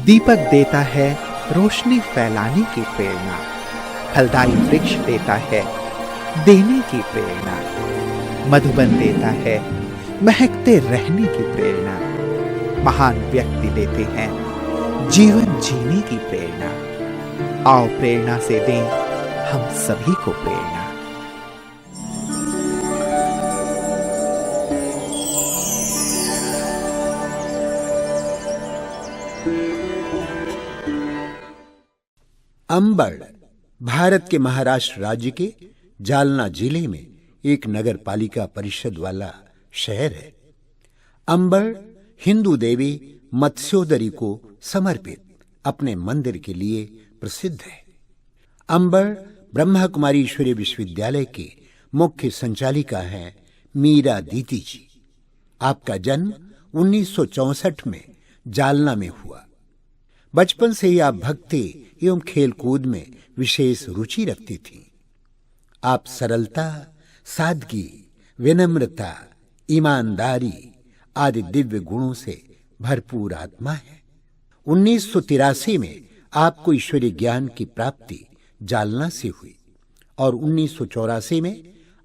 दीपक देता है रोशनी फैलाने की प्रेरणा, फलदायी वृक्ष देता है देने की प्रेरणा, मधुबन देता है महकते रहने की प्रेरणा, महान व्यक्ति देते हैं जीवन जीने की प्रेरणा। आओ प्रेरणा से दें हम सभी को प्रेरणा। अंबड़ भारत के महाराष्ट्र राज्य के जालना जिले में एक नगर पालिका परिषद वाला शहर है। अंबड़ हिंदू देवी मत्स्योदरी को समर्पित अपने मंदिर के लिए प्रसिद्ध है। अंबड़ ब्रह्मा कुमारी ईश्वरीय विश्वविद्यालय के मुख्य संचालिका हैं मीरा दीदी जी। आपका जन्म 1964 में जालना में हुआ। बचपन से ही आप भक्ति एवं खेलकूद में विशेष रुचि रखती थीं। आप सरलता, सादगी, विनम्रता, ईमानदारी आदि दिव्य गुणों से भरपूर आत्मा है। 1983 में आपको ईश्वरीय ज्ञान की प्राप्ति जालना से हुई और 1984 में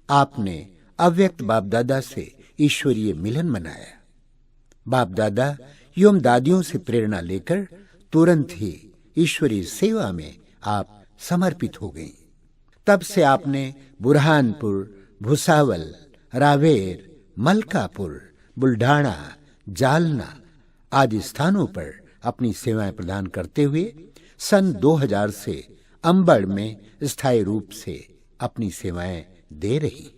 आपने अव्यक्त बाप दादा से ईश्वरीय मिलन मनाया। बाप दादा एवं दादियों से प्रेरणा लेकर तुरंत ही ईश्वरीय सेवा में आप समर्पित हो गईं। तब से आपने बुरहानपुर, भुसावल, रावेर, मलकापुर, बुल्ढाणा, जालना आदि स्थानों पर अपनी सेवाएं प्रदान करते हुए सन 2000 से अंबड़ में स्थायी रूप से अपनी सेवाएं दे रही।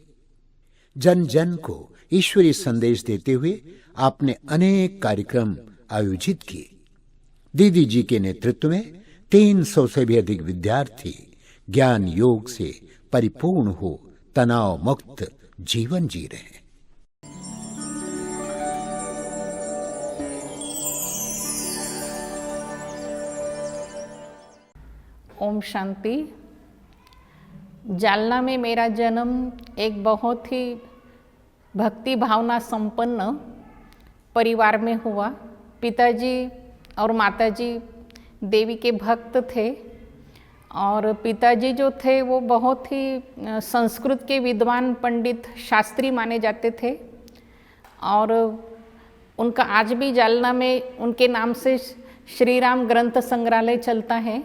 जन जन को ईश्वरीय संदेश देते हुए आपने अनेक कार्यक्रम आयोजित किए। दीदी जी के नेतृत्व में 300 से भी अधिक विद्यार्थी ज्ञान योग से परिपूर्ण हो तनाव मुक्त जीवन जी रहे हैं। ओम शांति। जालना में मेरा जन्म एक बहुत ही भक्ति भावना संपन्न परिवार में हुआ। पिताजी और माताजी देवी के भक्त थे और पिताजी जो थे वो बहुत ही संस्कृत के विद्वान पंडित शास्त्री माने जाते थे और उनका आज भी जालना में उनके नाम से श्री राम ग्रंथ संग्रहालय चलता है।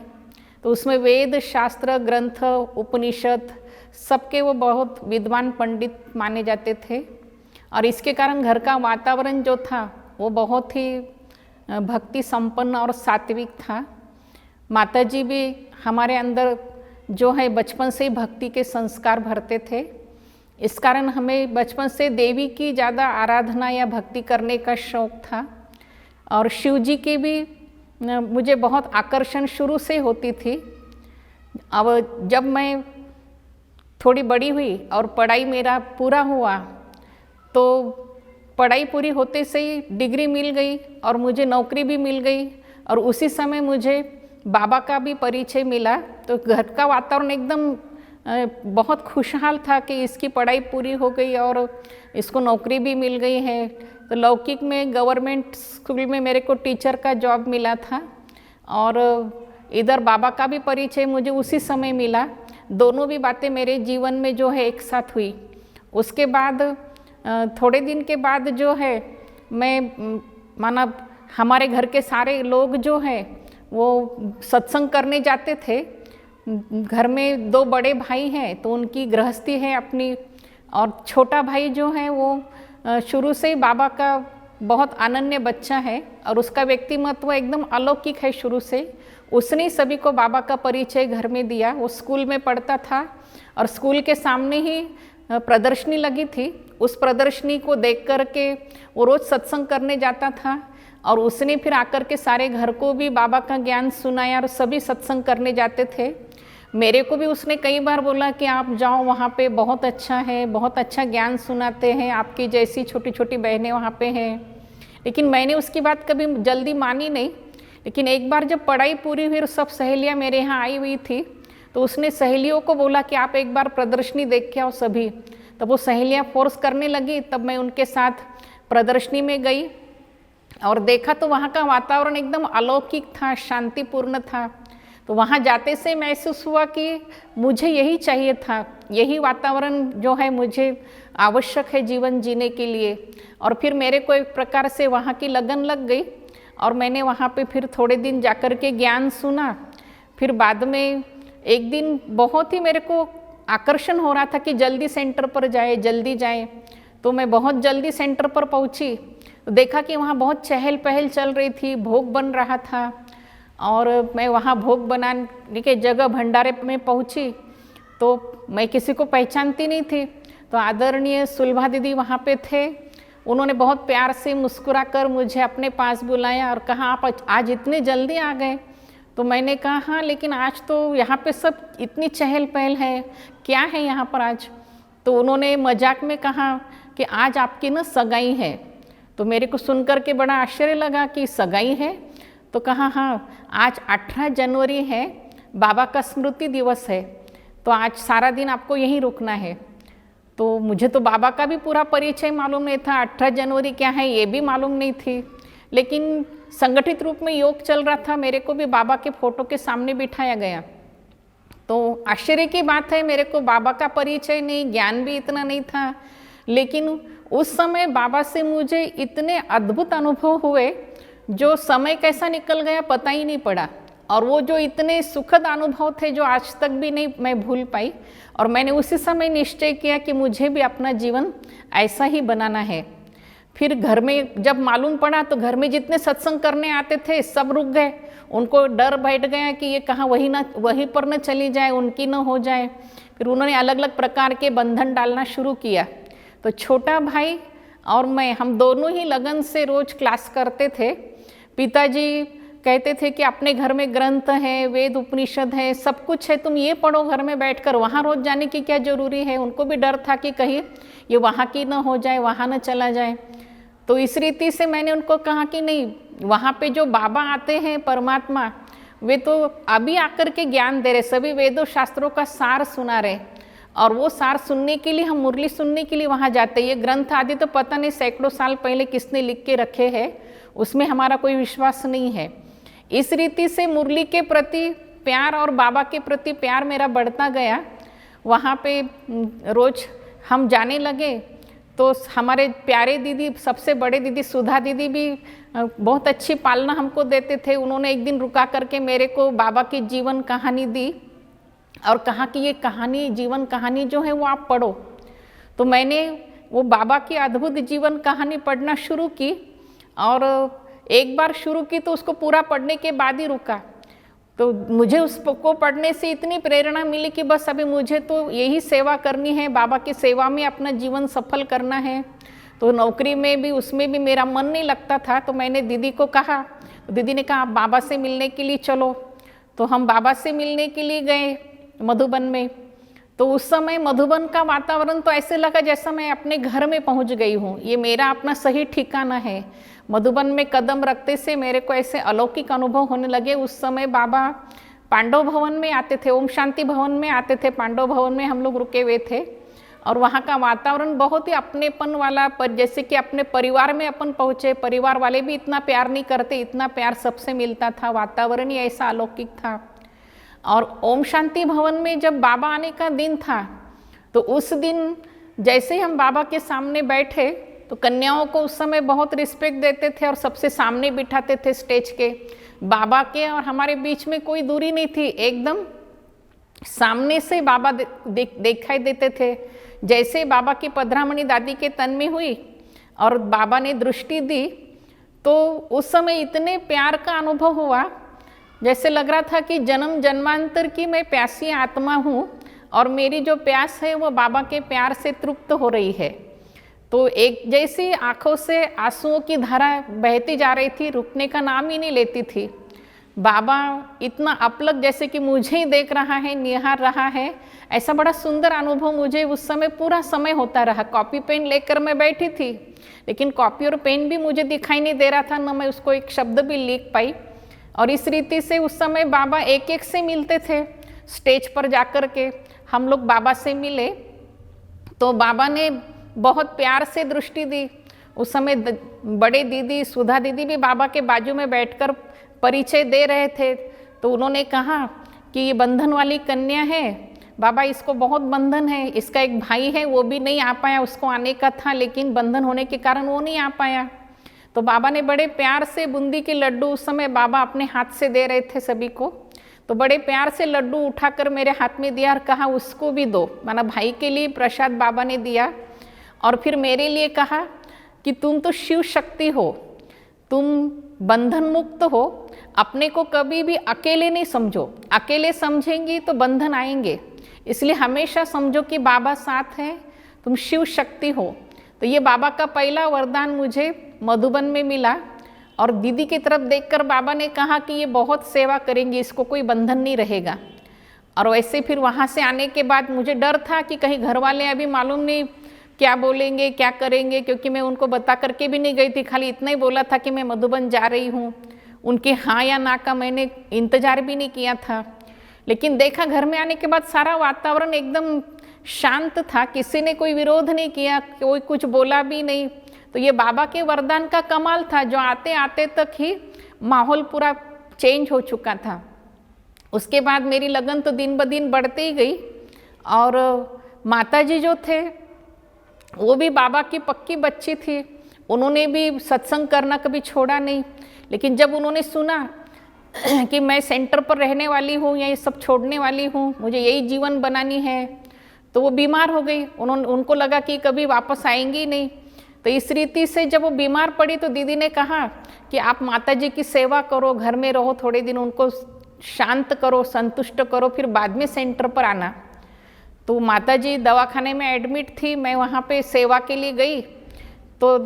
तो उसमें वेद शास्त्र ग्रंथ उपनिषद सबके वो बहुत विद्वान पंडित माने जाते थे और इसके कारण घर का वातावरण जो था वो बहुत ही भक्ति संपन्न और सात्विक था। माताजी भी हमारे अंदर जो है बचपन से ही भक्ति के संस्कार भरते थे। इस कारण हमें बचपन से देवी की ज़्यादा आराधना या भक्ति करने का शौक़ था और शिव जी की भी मुझे बहुत आकर्षण शुरू से होती थी। अब जब मैं थोड़ी बड़ी हुई और पढ़ाई मेरा पूरा हुआ तो पढ़ाई पूरी होते से ही डिग्री मिल गई और मुझे नौकरी भी मिल गई और उसी समय मुझे बाबा का भी परिचय मिला। तो घर का वातावरण एकदम बहुत खुशहाल था कि इसकी पढ़ाई पूरी हो गई और इसको नौकरी भी मिल गई है। तो लौकिक में गवर्नमेंट स्कूल में मेरे को टीचर का जॉब मिला था और इधर बाबा का भी परिचय मुझे उसी समय मिला। दोनों भी बातें मेरे जीवन में जो है एक साथ हुई। उसके बाद थोड़े दिन के बाद जो है मैं माना हमारे घर के सारे लोग जो है वो सत्संग करने जाते थे। घर में 2 बड़े भाई हैं तो उनकी गृहस्थी है अपनी और छोटा भाई जो है वो शुरू से ही बाबा का बहुत अनन्य बच्चा है और उसका व्यक्तिमत्व एकदम अलौकिक है शुरू से। उसने सभी को बाबा का परिचय घर में दिया। वो स्कूल में पढ़ता था और स्कूल के सामने ही प्रदर्शनी लगी थी। उस प्रदर्शनी को देख कर के वो रोज़ सत्संग करने जाता था और उसने फिर आकर के सारे घर को भी बाबा का ज्ञान सुनाया और सभी सत्संग करने जाते थे। मेरे को भी उसने कई बार बोला कि आप जाओ वहाँ पे बहुत अच्छा है, बहुत अच्छा ज्ञान सुनाते हैं, आपकी जैसी छोटी छोटी बहनें वहाँ पे हैं। लेकिन मैंने उसकी बात कभी जल्दी मानी नहीं। लेकिन एक बार जब पढ़ाई पूरी हुई और सब सहेलियाँ मेरे यहाँ आई हुई थी तो उसने सहेलियों को बोला कि आप एक बार प्रदर्शनी देख के आओ सभी। तब वो सहेलियाँ फोर्स करने लगी, तब मैं उनके साथ प्रदर्शनी में गई और देखा तो वहाँ का वातावरण एकदम अलौकिक था, शांतिपूर्ण था। तो वहाँ जाते से महसूस हुआ कि मुझे यही चाहिए था, यही वातावरण जो है मुझे आवश्यक है जीवन जीने के लिए। और फिर मेरे को एक प्रकार से वहाँ की लगन लग गई और मैंने वहाँ पे फिर थोड़े दिन जाकर के ज्ञान सुना। फिर बाद में एक दिन बहुत ही मेरे को आकर्षण हो रहा था कि जल्दी सेंटर पर जाए, जल्दी जाए। तो मैं बहुत जल्दी सेंटर पर पहुँची तो देखा कि वहाँ बहुत चहल पहल चल रही थी, भोग बन रहा था। और मैं वहाँ भोग बनाने के जगह भंडारे में पहुँची तो मैं किसी को पहचानती नहीं थी। तो आदरणीय सुलभा दीदी वहाँ पे थे, उन्होंने बहुत प्यार से मुस्कुरा कर मुझे अपने पास बुलाया और कहा आप आज इतने जल्दी आ गए। तो मैंने कहा हाँ, लेकिन आज तो यहाँ पे सब इतनी चहल पहल है, क्या है यहाँ पर आज। तो उन्होंने मजाक में कहा कि आज आपकी ना सगाई है। तो मेरे को सुनकर के बड़ा आश्चर्य लगा कि सगाई है। तो कहा हाँ, आज 18 जनवरी है, बाबा का स्मृति दिवस है, तो आज सारा दिन आपको यहीं रुकना है। तो मुझे तो बाबा का भी पूरा परिचय मालूम नहीं था, 18 जनवरी क्या है ये भी मालूम नहीं थी। लेकिन संगठित रूप में योग चल रहा था, मेरे को भी बाबा के फोटो के सामने बिठाया गया। तो आश्चर्य की बात है, मेरे को बाबा का परिचय नहीं, ज्ञान भी इतना नहीं था, लेकिन उस समय बाबा से मुझे इतने अद्भुत अनुभव हुए, जो समय कैसा निकल गया पता ही नहीं पड़ा। और वो जो इतने सुखद अनुभव थे जो आज तक भी नहीं मैं भूल पाई। और मैंने उसी समय निश्चय किया कि मुझे भी अपना जीवन ऐसा ही बनाना है। फिर घर में जब मालूम पड़ा तो घर में जितने सत्संग करने आते थे सब रुक गए, उनको डर बैठ गया कि ये कहाँ वहीं पर न चली जाए, उनकी न हो जाए। फिर उन्होंने अलग अलग प्रकार के बंधन डालना शुरू किया। तो छोटा भाई और मैं, हम दोनों ही लगन से रोज क्लास करते थे। पिताजी कहते थे कि अपने घर में ग्रंथ है, वेद उपनिषद है, सब कुछ है, तुम ये पढ़ो घर में बैठकर, वहाँ रोज जाने की क्या जरूरी है। उनको भी डर था कि कहीं ये वहाँ की न हो जाए, वहाँ न चला जाए। तो इस रीति से मैंने उनको कहा कि नहीं, वहाँ पे जो बाबा आते हैं परमात्मा, वे तो अभी आकर के ज्ञान दे रहे, सभी वेदों शास्त्रों का सार सुना रहे। और वो सार सुनने के लिए हम मुरली सुनने के लिए वहाँ जाते हैं। ये ग्रंथ आदि तो पता नहीं सैकड़ों साल पहले किसने लिख के रखे हैं, उसमें हमारा कोई विश्वास नहीं है। इस रीति से मुरली के प्रति प्यार और बाबा के प्रति प्यार मेरा बढ़ता गया। वहाँ पे रोज हम जाने लगे तो हमारे प्यारे दीदी, सबसे बड़े दीदी सुधा दीदी भी बहुत अच्छी पालना हमको देते थे। उन्होंने एक दिन रुका करके मेरे को बाबा की जीवन कहानी दी और कहा कि ये कहानी, जीवन कहानी जो है वो आप पढ़ो। तो मैंने वो बाबा की अद्भुत जीवन कहानी पढ़ना शुरू की और एक बार शुरू की तो उसको पूरा पढ़ने के बाद ही रुका। तो मुझे उसको पढ़ने से इतनी प्रेरणा मिली कि बस अभी मुझे तो यही सेवा करनी है, बाबा की सेवा में अपना जीवन सफल करना है। तो नौकरी में भी, उसमें भी मेरा मन नहीं लगता था। तो मैंने दीदी को कहा, तो दीदी ने कहा आप बाबा से मिलने के लिए चलो। तो हम बाबा से मिलने के लिए गए मधुबन में। तो उस समय मधुबन का वातावरण तो ऐसे लगा जैसा मैं अपने घर में पहुंच गई हूँ, ये मेरा अपना सही ठिकाना है। मधुबन में कदम रखते से मेरे को ऐसे अलौकिक अनुभव होने लगे। उस समय बाबा पांडव भवन में आते थे, ओम शांति भवन में आते थे, पांडव भवन में हम लोग रुके हुए थे। और वहाँ का वातावरण बहुत ही अपनेपन वाला, पर जैसे कि अपने परिवार में अपन पहुँचे। परिवार वाले भी इतना प्यार नहीं करते, इतना प्यार सबसे मिलता था, वातावरण ही ऐसा अलौकिक था। और ओम शांति भवन में जब बाबा आने का दिन था तो उस दिन जैसे ही हम बाबा के सामने बैठे तो कन्याओं को उस समय बहुत रिस्पेक्ट देते थे और सबसे सामने बिठाते थे स्टेज के। बाबा के और हमारे बीच में कोई दूरी नहीं थी, एकदम सामने से बाबा दिखाई देते थे। जैसे बाबा की पधरामणि दादी के तन में हुई और बाबा ने दृष्टि दी तो उस समय इतने प्यार का अनुभव हुआ, जैसे लग रहा था कि जन्म जन्मांतर की मैं प्यासी आत्मा हूँ और मेरी जो प्यास है वो बाबा के प्यार से तृप्त हो रही है। तो एक जैसी आँखों से आंसुओं की धारा बहती जा रही थी, रुकने का नाम ही नहीं लेती थी। बाबा इतना अपलक जैसे कि मुझे ही देख रहा है, निहार रहा है, ऐसा बड़ा सुंदर अनुभव मुझे उस समय पूरा समय होता रहा। कॉपी पेन लेकर मैं बैठी थी, लेकिन कॉपी और पेन भी मुझे दिखाई नहीं दे रहा था, न मैं उसको एक शब्द भी लिख पाई। और इस रीति से उस समय बाबा एक एक से मिलते थे। स्टेज पर जाकर के हम लोग बाबा से मिले तो बाबा ने बहुत प्यार से दृष्टि दी। उस समय बड़े दीदी सुधा दीदी भी बाबा के बाजू में बैठकर परिचय दे रहे थे। तो उन्होंने कहा कि ये बंधन वाली कन्या है, बाबा इसको बहुत बंधन है, इसका एक भाई है वो भी नहीं आ पाया, उसको आने का था लेकिन बंधन होने के कारण वो नहीं आ पाया। तो बाबा ने बड़े प्यार से बूंदी के लड्डू, उस समय बाबा अपने हाथ से दे रहे थे सभी को, तो बड़े प्यार से लड्डू उठाकर मेरे हाथ में दिया और कहा उसको भी दो, माना भाई के लिए प्रसाद बाबा ने दिया। और फिर मेरे लिए कहा कि तुम तो शिव शक्ति हो, तुम बंधन मुक्त हो, अपने को कभी भी अकेले नहीं समझो, अकेले समझेंगी तो बंधन आएंगे, इसलिए हमेशा समझो कि बाबा साथ है, तुम शिव शक्ति हो। तो ये बाबा का पहला वरदान मुझे मधुबन में मिला। और दीदी की तरफ देखकर बाबा ने कहा कि ये बहुत सेवा करेंगी, इसको कोई बंधन नहीं रहेगा। और वैसे फिर वहाँ से आने के बाद मुझे डर था कि कहीं घर वाले अभी मालूम नहीं क्या बोलेंगे क्या करेंगे, क्योंकि मैं उनको बता करके भी नहीं गई थी, खाली इतना ही बोला था कि मैं मधुबन जा रही हूँ। उनके हाँ या ना का मैंने इंतजार भी नहीं किया था। लेकिन देखा घर में आने के बाद सारा वातावरण एकदम शांत था, किसी ने कोई विरोध नहीं किया, कोई कुछ बोला भी नहीं। तो ये बाबा के वरदान का कमाल था, जो आते आते तक ही माहौल पूरा चेंज हो चुका था। उसके बाद मेरी लगन तो दिन ब दिन बढ़ती ही गई। और माताजी जो थे वो भी बाबा की पक्की बच्ची थी, उन्होंने भी सत्संग करना कभी छोड़ा नहीं। लेकिन जब उन्होंने सुना कि मैं सेंटर पर रहने वाली हूँ या ये सब छोड़ने वाली हूँ, मुझे यही जीवन बनानी है, तो वो बीमार हो गई। उनको लगा कि कभी वापस आएंगी नहीं। तो इस रीति से जब वो बीमार पड़ी तो दीदी ने कहा कि आप माताजी की सेवा करो, घर में रहो थोड़े दिन, उनको शांत करो, संतुष्ट करो, फिर बाद में सेंटर पर आना। तो माताजी दवाखाने में एडमिट थी, मैं वहाँ पे सेवा के लिए गई। तो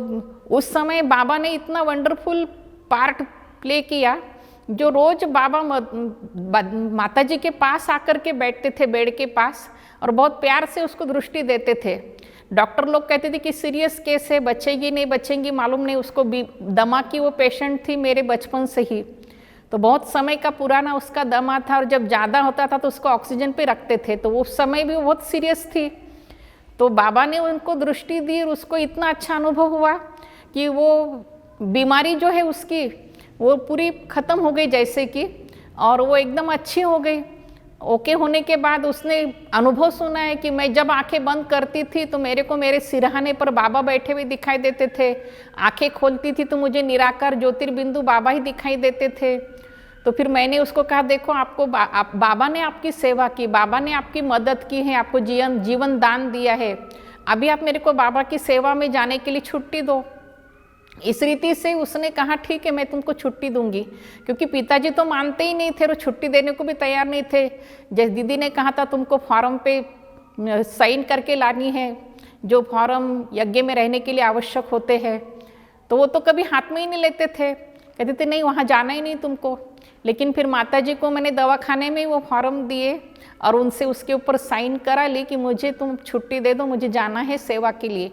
उस समय बाबा ने इतना वंडरफुल पार्ट प्ले किया, जो रोज बाबा माताजी के पास आकर के बैठते थे बेड के पास और बहुत प्यार से उसको दृष्टि देते थे। डॉक्टर लोग कहते थे कि सीरियस केस है, बचेगी नहीं बचेंगी मालूम नहीं, उसको दमा की वो पेशेंट थी मेरे बचपन से ही, तो बहुत समय का पुराना उसका दमा था और जब ज़्यादा होता था तो उसको ऑक्सीजन पे रखते थे, तो वो समय भी बहुत सीरियस थी। तो बाबा ने उनको दृष्टि दी और उसको इतना अच्छा अनुभव हुआ कि वो बीमारी जो है उसकी वो पूरी ख़त्म हो गई जैसे कि, और वो एकदम अच्छी हो गई। ओके होने के बाद उसने अनुभव सुना है कि मैं जब आंखें बंद करती थी तो मेरे को मेरे सिरहाने पर बाबा बैठे हुए दिखाई देते थे, आंखें खोलती थी तो मुझे निराकार ज्योतिर्बिंदु बाबा ही दिखाई देते थे। तो फिर मैंने उसको कहा देखो आपको बाबा ने आपकी सेवा की, बाबा ने आपकी मदद की है, आपको जीवन दान दिया है, अभी आप मेरे को बाबा की सेवा में जाने के लिए छुट्टी दो। इस रीति से उसने कहा ठीक है मैं तुमको छुट्टी दूंगी, क्योंकि पिताजी तो मानते ही नहीं थे और छुट्टी देने को भी तैयार नहीं थे। जैसे दीदी ने कहा था तुमको फॉर्म पे साइन करके लानी है, जो फॉर्म यज्ञ में रहने के लिए आवश्यक होते हैं, तो वो तो कभी हाथ में ही नहीं लेते थे, कहते थे नहीं वहाँ जाना ही नहीं तुमको। लेकिन फिर माताजी को मैंने दवाखाने में वो फॉर्म दिए और उनसे उसके ऊपर साइन करा ली कि मुझे तुम छुट्टी दे दो, मुझे जाना है सेवा के लिए।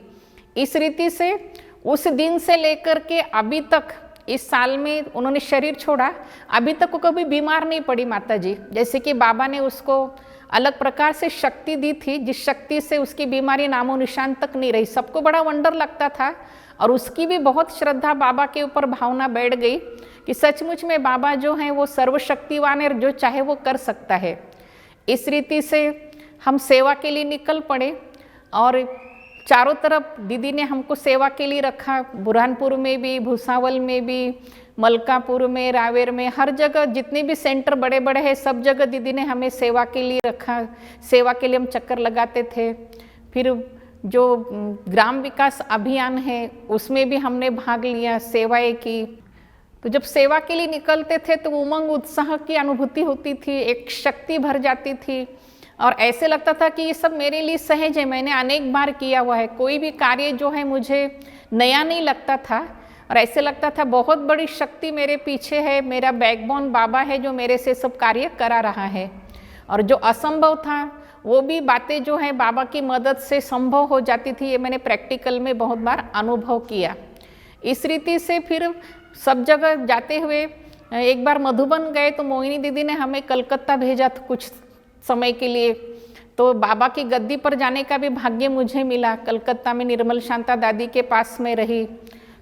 इस रीति से उस दिन से लेकर के अभी तक, इस साल में उन्होंने शरीर छोड़ा, अभी तक वो कभी बीमार नहीं पड़ी माताजी। जैसे कि बाबा ने उसको अलग प्रकार से शक्ति दी थी, जिस शक्ति से उसकी बीमारी नामो निशान तक नहीं रही। सबको बड़ा वंडर लगता था और उसकी भी बहुत श्रद्धा बाबा के ऊपर भावना बैठ गई कि सचमुच में बाबा जो हैं वो सर्वशक्तिवान है, जो चाहे वो कर सकता है। इस रीति से हम सेवा के लिए निकल पड़े और चारों तरफ दीदी ने हमको सेवा के लिए रखा, बुरहानपुर में भी, भूसावल में भी, मलकापुर में, रावेर में, हर जगह जितने भी सेंटर बड़े बड़े हैं सब जगह दीदी ने हमें सेवा के लिए रखा। सेवा के लिए हम चक्कर लगाते थे। फिर जो ग्राम विकास अभियान है उसमें भी हमने भाग लिया, सेवाएं की। तो जब सेवा के लिए निकलते थे तो उमंग उत्साह की अनुभूति होती थी, एक शक्ति भर जाती थी और ऐसे लगता था कि ये सब मेरे लिए सहज है, मैंने अनेक बार किया हुआ है, कोई भी कार्य जो है मुझे नया नहीं लगता था। और ऐसे लगता था बहुत बड़ी शक्ति मेरे पीछे है, मेरा बैकबोन बाबा है जो मेरे से सब कार्य करा रहा है। और जो असंभव था वो भी बातें जो है बाबा की मदद से संभव हो जाती थी, ये मैंने प्रैक्टिकल में बहुत बार अनुभव किया। इस रीति से फिर सब जगह जाते हुए एक बार मधुबन गए तो मोहिनी दीदी ने हमें कलकत्ता भेजा था कुछ समय के लिए। तो बाबा की गद्दी पर जाने का भी भाग्य मुझे मिला। कलकत्ता में निर्मल शांता दादी के पास में रही,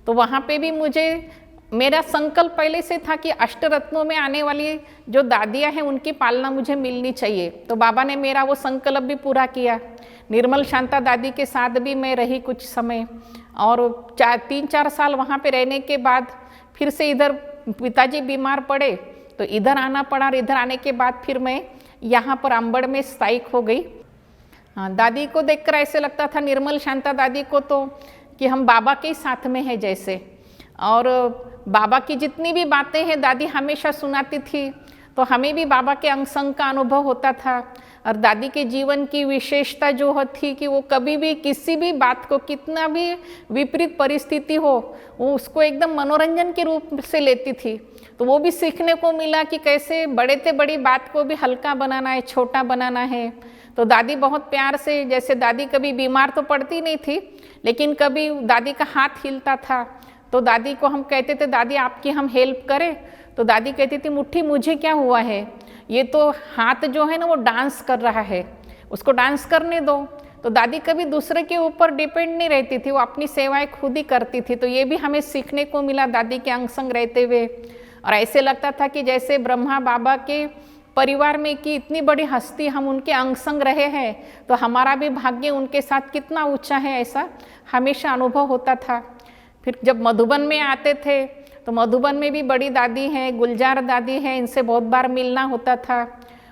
तो वहाँ पे भी मुझे मेरा संकल्प पहले से था कि अष्टरत्नों में आने वाली जो दादियाँ हैं उनकी पालना मुझे मिलनी चाहिए। तो बाबा ने मेरा वो संकल्प भी पूरा किया। निर्मल शांता दादी के साथ भी मैं रही कुछ समय, और 3-4 साल वहाँ पे रहने के बाद फिर से इधर पिताजी बीमार पड़े तो इधर आना पड़ा, और इधर आने के बाद फिर मैं यहाँ पर अंबड़ में स्थायिक हो गई। हाँ, दादी को देखकर ऐसे लगता था, निर्मल शांता दादी को, तो कि हम बाबा के ही साथ में हैं जैसे। और बाबा की जितनी भी बातें हैं दादी हमेशा सुनाती थी, तो हमें भी बाबा के अंग संग का अनुभव होता था। और दादी के जीवन की विशेषता जो थी कि वो कभी भी किसी भी बात को, कितना भी विपरीत परिस्थिति हो, वो उसको एकदम मनोरंजन के रूप से लेती थी। तो वो भी सीखने को मिला कि कैसे बड़े से बड़ी बात को भी हल्का बनाना है, छोटा बनाना है। तो दादी बहुत प्यार से, जैसे दादी कभी बीमार तो पड़ती नहीं थी, लेकिन कभी दादी का हाथ हिलता था तो दादी को हम कहते थे, दादी आपकी हम हेल्प करें? तो दादी कहती थी, मुट्ठी मुझे क्या हुआ है, ये तो हाथ जो है ना वो डांस कर रहा है, उसको डांस करने दो। तो दादी कभी दूसरे के ऊपर डिपेंड नहीं रहती थी, वो अपनी सेवाएं खुद ही करती थी। तो ये भी हमें सीखने को मिला दादी के अंग संग रहते हुए। और ऐसे लगता था कि जैसे ब्रह्मा बाबा के परिवार में की इतनी बड़ी हस्ती, हम उनके अंग संग रहे हैं, तो हमारा भी भाग्य उनके साथ कितना ऊंचा है, ऐसा हमेशा अनुभव होता था। फिर जब मधुबन में आते थे तो मधुबन में भी बड़ी दादी हैं, गुलजार दादी हैं, इनसे बहुत बार मिलना होता था।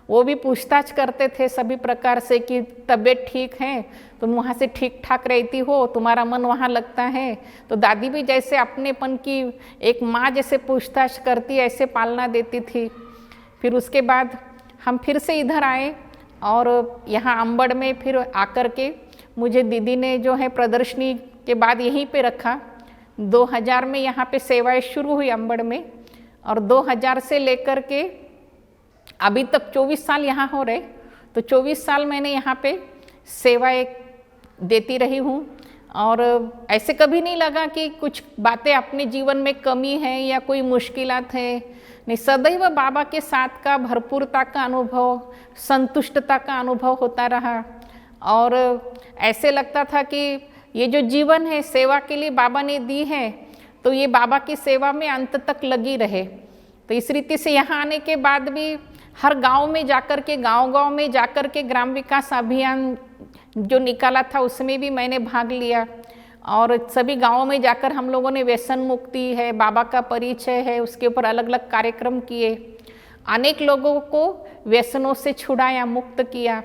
वो भी पूछताछ करते थे सभी प्रकार से कि तबीयत ठीक है, तुम वहाँ से ठीक ठाक रहती हो, तुम्हारा मन वहाँ लगता है। तो दादी भी जैसे अपनेपन की एक माँ जैसे पूछताछ करती, ऐसे पालना देती थी। फिर उसके बाद हम फिर से इधर आए, और यहाँ अंबड़ में फिर आकर के मुझे दीदी ने जो है प्रदर्शनी के बाद यहीं पे रखा। 2000 में यहाँ पे सेवाएं शुरू हुई अंबड़ में, और 2000 से लेकर के अभी तक 24 साल यहाँ हो रहे। तो 24 साल मैंने यहाँ पे सेवाएं देती रही हूँ, और ऐसे कभी नहीं लगा कि कुछ बातें अपने जीवन में कमी है या कोई मुश्किलात है। नहीं, सदैव बाबा के साथ का भरपूरता का अनुभव, संतुष्टता का अनुभव होता रहा। और ऐसे लगता था कि ये जो जीवन है सेवा के लिए बाबा ने दी है, तो ये बाबा की सेवा में अंत तक लगी रहे। तो इस रीति से यहाँ आने के बाद भी हर गांव में जाकर के, गांव-गांव में जाकर के ग्राम विकास अभियान जो निकाला था उसमें भी मैंने भाग लिया। और सभी गांवों में जाकर हम लोगों ने व्यसन मुक्ति है, बाबा का परिचय है, उसके ऊपर अलग अलग कार्यक्रम किए। अनेक लोगों को व्यसनों से छुड़ाया, मुक्त किया।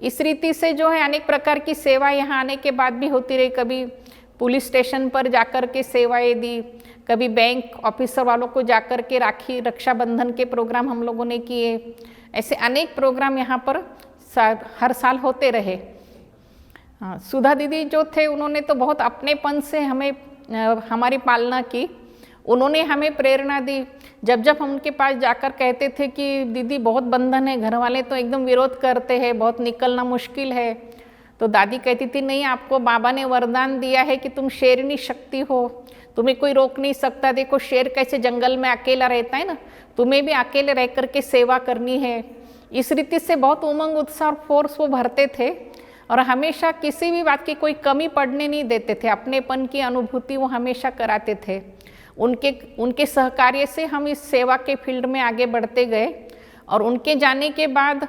इस रीति से जो है अनेक प्रकार की सेवा यहाँ आने के बाद भी होती रही। कभी पुलिस स्टेशन पर जाकर के सेवाएं दी, कभी बैंक ऑफिसर वालों को जाकर के राखी रक्षाबंधन के प्रोग्राम हम लोगों ने किए। ऐसे अनेक प्रोग्राम यहाँ पर हर साल होते रहे। हाँ, सुधा दीदी जो थे उन्होंने तो बहुत अपनेपन से हमें हमारी पालना की। उन्होंने हमें प्रेरणा दी। जब जब हम उनके पास जाकर कहते थे कि दीदी बहुत बंधन है, घर वाले तो एकदम विरोध करते हैं, बहुत निकलना मुश्किल है, तो दादी कहती थी, नहीं, आपको बाबा ने वरदान दिया है कि तुम शेरनी शक्ति हो, तुम्हें कोई रोक नहीं सकता। देखो शेर कैसे जंगल में अकेला रहता है ना, तुम्हें भी अकेले रह कर के सेवा करनी है। इस रीति से बहुत उमंग, उत्साह और फोर्स वो भरते थे, और हमेशा किसी भी बात की कोई कमी पड़ने नहीं देते थे। अपनेपन की अनुभूति वो हमेशा कराते थे। उनके सहकार्य से हम इस सेवा के फील्ड में आगे बढ़ते गए। और उनके जाने के बाद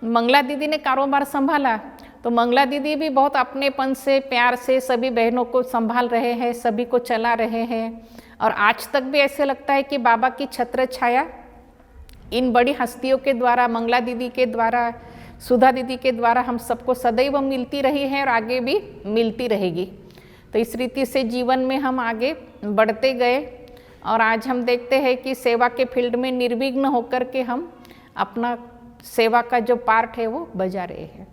मंगला दीदी ने कारोबार संभाला, तो मंगला दीदी भी बहुत अपनेपन से, प्यार से सभी बहनों को संभाल रहे हैं, सभी को चला रहे हैं। और आज तक भी ऐसे लगता है कि बाबा की छत्र छाया इन बड़ी हस्तियों के द्वारा, मंगला दीदी के द्वारा, सुधा दीदी के द्वारा हम सबको सदैव मिलती रही है और आगे भी मिलती रहेगी। तो इस रीति से जीवन में हम आगे बढ़ते गए, और आज हम देखते हैं कि सेवा के फील्ड में निर्विघ्न होकर के हम अपना सेवा का जो पार्ट है वो बजा रहे हैं।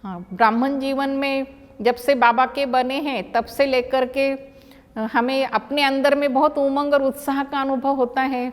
हाँ, ब्राह्मण जीवन में जब से बाबा के बने हैं तब से लेकर के हमें अपने अंदर में बहुत उमंग और उत्साह का अनुभव होता है,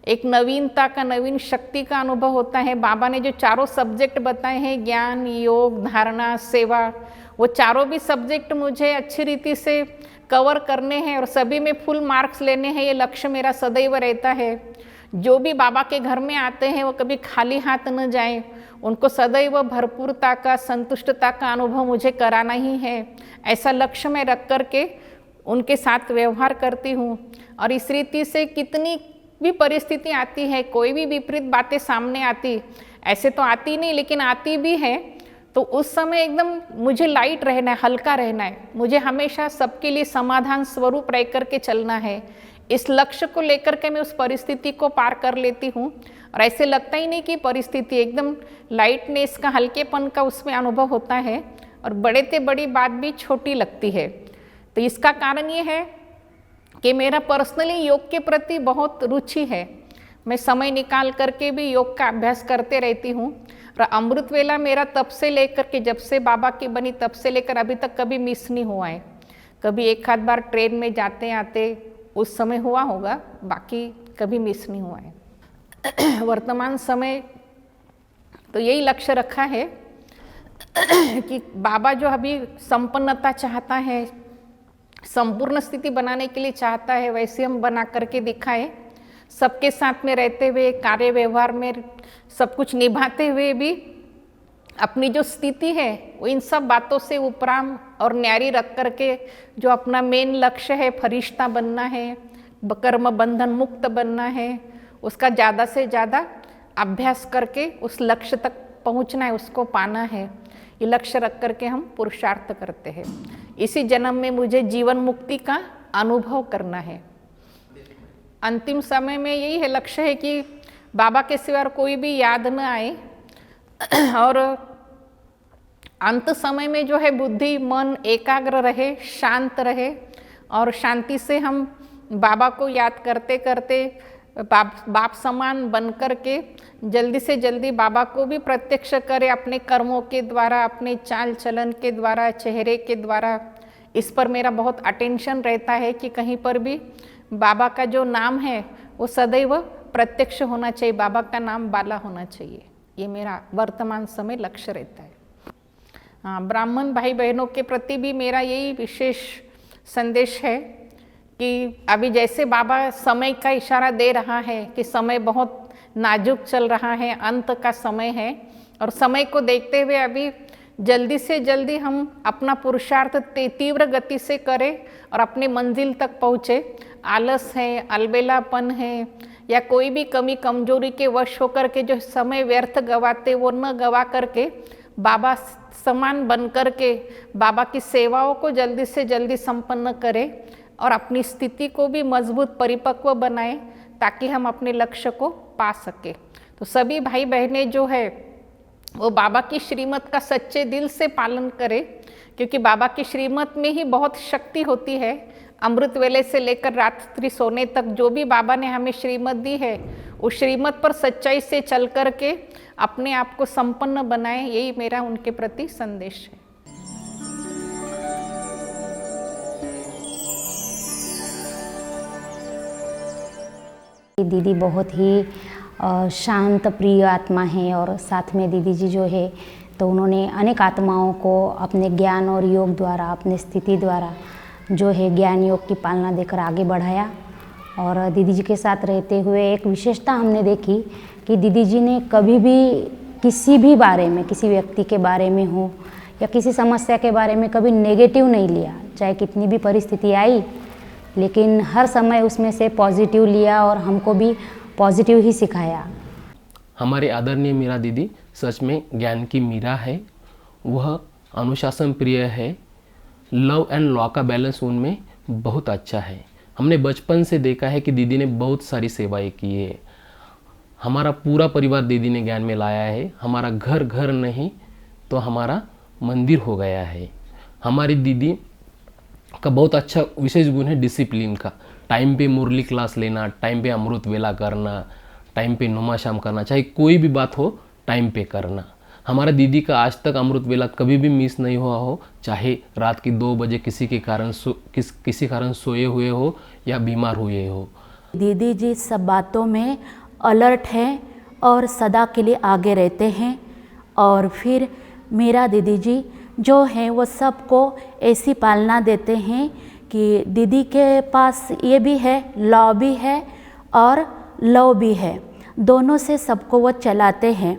एक नवीनता का, नवीन शक्ति का अनुभव होता है। बाबा ने जो चारों सब्जेक्ट बताए हैं, ज्ञान, योग, धारणा, सेवा, वो चारों भी सब्जेक्ट मुझे अच्छी रीति से कवर करने हैं और सभी में फुल मार्क्स लेने हैं, ये लक्ष्य मेरा सदैव रहता है। जो भी बाबा के घर में आते हैं वो कभी खाली हाथ न जाएं, उनको सदैव भरपूरता का, संतुष्टता का अनुभव मुझे कराना ही है, ऐसा लक्ष्य मैं रख कर के उनके साथ व्यवहार करती हूँ। और इस रीति से कितनी भी परिस्थिति आती है, कोई भी विपरीत बातें सामने आती, ऐसे तो आती नहीं लेकिन आती भी है, तो उस समय एकदम मुझे लाइट रहना है, हल्का रहना है, मुझे हमेशा सबके लिए समाधान स्वरूप रह कर के चलना है। इस लक्ष्य को लेकर के मैं उस परिस्थिति को पार कर लेती हूँ और ऐसे लगता ही नहीं कि परिस्थिति, एकदम लाइटनेस का, हल्केपन का उसमें अनुभव होता है और बड़े से बड़ी बात भी छोटी लगती है। तो इसका कारण ये है कि मेरा पर्सनली योग के प्रति बहुत रुचि है। मैं समय निकाल करके भी योग का अभ्यास करते रहती हूँ और अमृत वेला मेरा तब से लेकर के, जब से बाबा की बनी तब से लेकर अभी तक कभी मिस नहीं हुआ है। कभी एक आध बार ट्रेन में जाते आते उस समय हुआ होगा, बाकी कभी मिस नहीं हुआ है। वर्तमान समय तो यही लक्ष्य रखा है कि बाबा जो अभी संपन्नता चाहता है, संपूर्ण स्थिति बनाने के लिए चाहता है, वैसे हम बना करके दिखाए। सबके साथ में रहते हुए, कार्य व्यवहार में सब कुछ निभाते हुए भी अपनी जो स्थिति है वो इन सब बातों से उपराम और न्यारी रख करके जो अपना मेन लक्ष्य है, फरिश्ता बनना है, कर्म बंधन मुक्त बनना है, उसका ज़्यादा से ज़्यादा अभ्यास करके उस लक्ष्य तक पहुंचना है, उसको पाना है। ये लक्ष्य रख करके हम पुरुषार्थ करते हैं। इसी जन्म में मुझे जीवन मुक्ति का अनुभव करना है। अंतिम समय में यही है, लक्ष्य है कि बाबा के सिवा कोई भी याद न आए और अंत समय में जो है बुद्धि मन एकाग्र रहे, शांत रहे और शांति से हम बाबा को याद करते करते बाप समान बन कर के जल्दी से जल्दी बाबा को भी प्रत्यक्ष करें, अपने कर्मों के द्वारा, अपने चाल चलन के द्वारा, चेहरे के द्वारा। इस पर मेरा बहुत अटेंशन रहता है कि कहीं पर भी बाबा का जो नाम है वो सदैव प्रत्यक्ष होना चाहिए, बाबा का नाम बाला होना चाहिए। ये मेरा वर्तमान समय लक्ष्य रहता है। हाँ, ब्राह्मण भाई बहनों के प्रति भी मेरा यही विशेष संदेश है कि अभी जैसे बाबा समय का इशारा दे रहा है कि समय बहुत नाजुक चल रहा है, अंत का समय है और समय को देखते हुए अभी जल्दी से जल्दी हम अपना पुरुषार्थ तीव्र गति से करें और अपने मंजिल तक पहुँचे। आलस है, अलबेलापन है या कोई भी कमी कमजोरी के वश होकर के जो समय व्यर्थ गवाते वो न गवा करके बाबा समान बन कर के बाबा की सेवाओं को जल्दी से जल्दी संपन्न करें और अपनी स्थिति को भी मजबूत परिपक्व बनाएं ताकि हम अपने लक्ष्य को पा सके। तो सभी भाई बहनें जो है वो बाबा की श्रीमत का सच्चे दिल से पालन करें, क्योंकि बाबा की श्रीमत में ही बहुत शक्ति होती है। अमृत वेले से लेकर रात्रि सोने तक जो भी बाबा ने हमें श्रीमत दी है उस श्रीमत पर सच्चाई से चल कर के अपने आप को संपन्न बनाएं, यही मेरा उनके प्रति संदेश है। दीदी बहुत ही शांत प्रिय आत्मा है और साथ में दीदी जी जो है तो उन्होंने अनेक आत्माओं को अपने ज्ञान और योग द्वारा, अपने स्थिति द्वारा जो है ज्ञान योग की पालना देकर आगे बढ़ाया। और दीदी जी के साथ रहते हुए एक विशेषता हमने देखी कि दीदी जी ने कभी भी किसी भी बारे में, किसी व्यक्ति के बारे में हो या किसी समस्या के बारे में कभी नेगेटिव नहीं लिया, चाहे कितनी भी परिस्थिति आई, लेकिन हर समय उसमें से पॉजिटिव लिया और हमको भी पॉजिटिव ही सिखाया। हमारे आदरणीय मीरा दीदी सच में ज्ञान की मीरा है। वह अनुशासन प्रिय है, लव एंड लॉ का बैलेंस उनमें बहुत अच्छा है। हमने बचपन से देखा है कि दीदी ने बहुत सारी सेवाएं की है। हमारा पूरा परिवार दीदी ने ज्ञान में लाया है। हमारा घर घर नहीं तो हमारा मंदिर हो गया है। हमारी दीदी का बहुत अच्छा विशेष गुण है डिसिप्लिन का। टाइम पे मुरली क्लास लेना, टाइम पे अमृत वेला करना, टाइम पे नुमा शाम करना, चाहे कोई भी बात हो टाइम पे करना। हमारा दीदी का आज तक अमृत वेला कभी भी मिस नहीं हुआ हो, चाहे रात की 2 बजे किसी कारण सोए हुए हो या बीमार हुए हो। दीदी जी सब बातों में अलर्ट हैं और सदा के लिए आगे रहते हैं। और फिर मेरा दीदी जी जो है वो सबको ऐसी पालना देते हैं कि दीदी के पास ये भी है, लॉ भी है और लव भी है, दोनों से सबको वो चलाते हैं।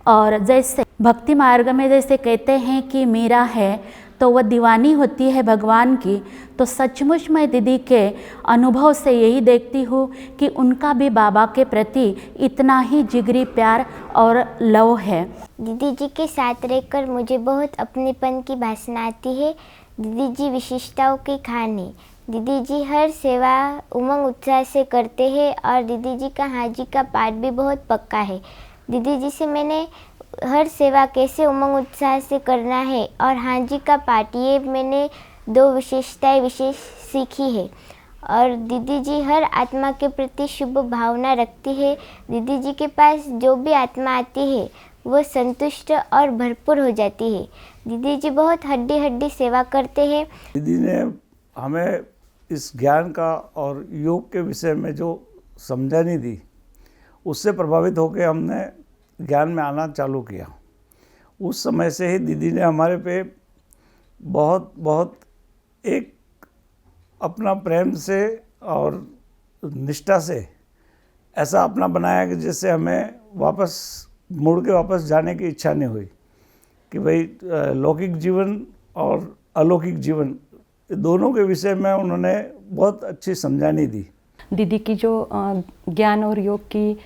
और जैसे भक्ति मार्ग में जैसे कहते हैं कि मीरा है तो वह दीवानी होती है भगवान की, तो सचमुच मैं दीदी के अनुभव से यही देखती हूँ कि उनका भी बाबा के प्रति इतना ही जिगरी प्यार और लव है। दीदी जी के साथ रहकर मुझे बहुत अपनेपन की भावना आती है। दीदी जी विशिष्टताओं के खान है। दीदी जी हर सेवा उमंग उत्साह से करते हैं और दीदी जी का हाजी का पाठ भी बहुत पक्का है। दीदी जी से मैंने हर सेवा कैसे उमंग उत्साह से करना है और हाजी का पाठ, ये मैंने 2 विशेषताएं विशेष सीखी है। और दीदी जी हर आत्मा के प्रति शुभ भावना रखती है। दीदी जी के पास जो भी आत्मा आती है वो संतुष्ट और भरपूर हो जाती है। दीदी जी बहुत हड्डी हड्डी सेवा करते हैं। दीदी ने हमें इस ज्ञान का और योग के विषय में जो समझानी दी, उससे प्रभावित होकर हमने ज्ञान में आना चालू किया। उस समय से ही दीदी ने हमारे पे बहुत एक अपना प्रेम से और निष्ठा से ऐसा अपना बनाया कि जिससे हमें मुड़ के वापस जाने की इच्छा नहीं हुई कि भाई लौकिक जीवन और अलौकिक जीवन दोनों के विषय में उन्होंने बहुत अच्छी समझानी दी। दीदी की जो ज्ञान और योग की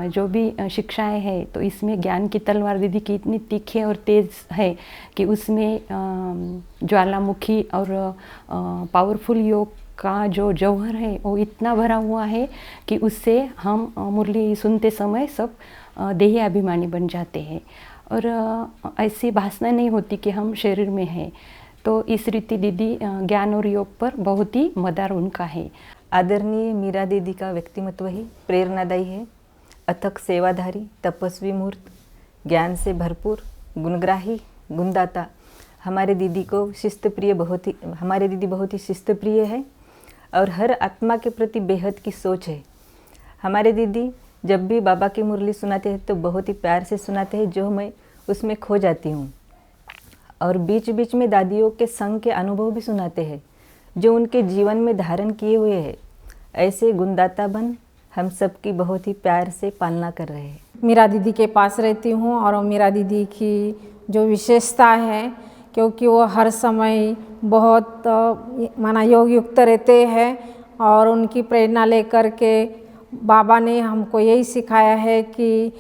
जो भी शिक्षाएं हैं, तो इसमें ज्ञान की तलवार दीदी की इतनी तीखी और तेज़ है कि उसमें ज्वालामुखी और पावरफुल योग का जो जौहर है वो इतना भरा हुआ है कि उससे हम मुरली सुनते समय सब देही अभिमानी बन जाते हैं और ऐसी भावना नहीं होती कि हम शरीर में हैं। तो इस रीति दीदी ज्ञान और योग पर बहुत ही मदार उनका है। आदरणीय मीरा दीदी का व्यक्तिमत्व ही प्रेरणादायी है। अथक सेवाधारी, तपस्वी मूर्त, ज्ञान से भरपूर, गुणग्राही, गुणदाता। हमारे दीदी बहुत ही शिस्तप्रिय है और हर आत्मा के प्रति बेहद की सोच है। हमारे दीदी जब भी बाबा की मुरली सुनाते हैं तो बहुत ही प्यार से सुनाते हैं, जो मैं उसमें खो जाती हूँ। और बीच बीच में दादियों के संग के अनुभव भी सुनाते हैं जो उनके जीवन में धारण किए हुए हैं। ऐसे गुणदाता बन हम सबकी बहुत ही प्यार से पालना कर रहे हैं। मीरा दीदी के पास रहती हूँ और मीरा दीदी की जो विशेषता है, क्योंकि वो हर समय बहुत माना योग युक्त रहते हैं और उनकी प्रेरणा लेकर के बाबा ने हमको यही सिखाया है कि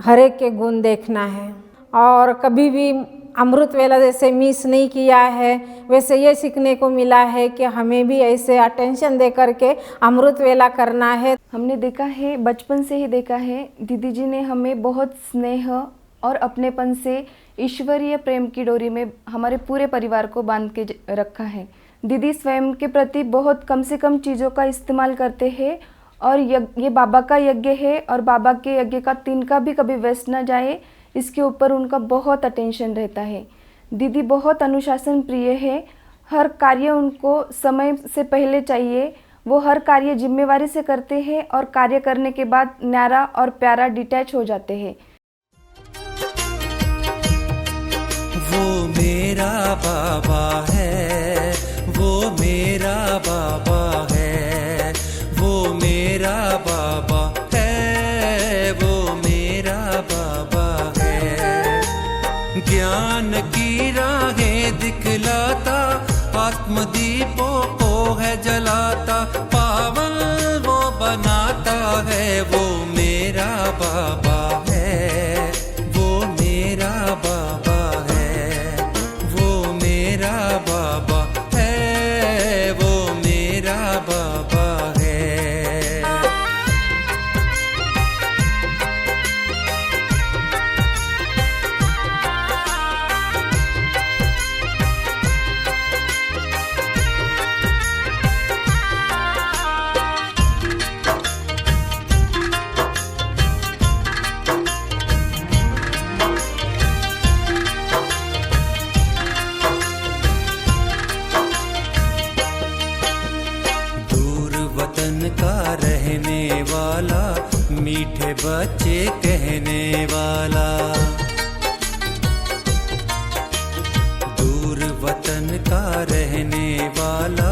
हर एक के गुण देखना है और कभी भी अमृत वेला जैसे मिस नहीं किया है, वैसे ये सीखने को मिला है कि हमें भी ऐसे अटेंशन दे करके अमृत वेला करना है। हमने देखा है, बचपन से ही देखा है, दीदी जी ने हमें बहुत स्नेह और अपनेपन से ईश्वरीय प्रेम की डोरी में हमारे पूरे परिवार को बांध के रखा है। दीदी स्वयं के प्रति बहुत कम से कम चीज़ों का इस्तेमाल करते हैं और ये बाबा का यज्ञ है और बाबा के यज्ञ का तिनका भी कभी वेस्ट ना जाए, इसके ऊपर उनका बहुत अटेंशन रहता है। दीदी बहुत अनुशासन प्रिय है। हर कार्य उनको समय से पहले चाहिए। वो हर कार्य जिम्मेवारी से करते हैं और कार्य करने के बाद न्यारा और प्यारा डिटैच हो जाते हैं। वो मेरा बाबा है, वो मेरा बाबा है, वो मेरा बाबा है, वो मेरा बाबा है। ज्ञान की राहें दिखलाता, आत्मदीपों को है जलाता, पावन वो बनाता है। वो मेरा बाबा है, वो मेरा बाबा है, वो मेरा बाबा है, वो मेरा बाबा है। का रहने वाला, मीठे बच्चे कहने वाला, दूर वतन का रहने वाला,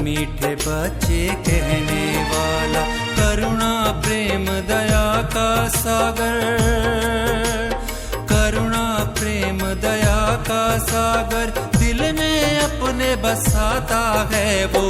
मीठे बच्चे कहने वाला, करुणा प्रेम दया का सागर, का सागर दिल में अपने बसाता है वो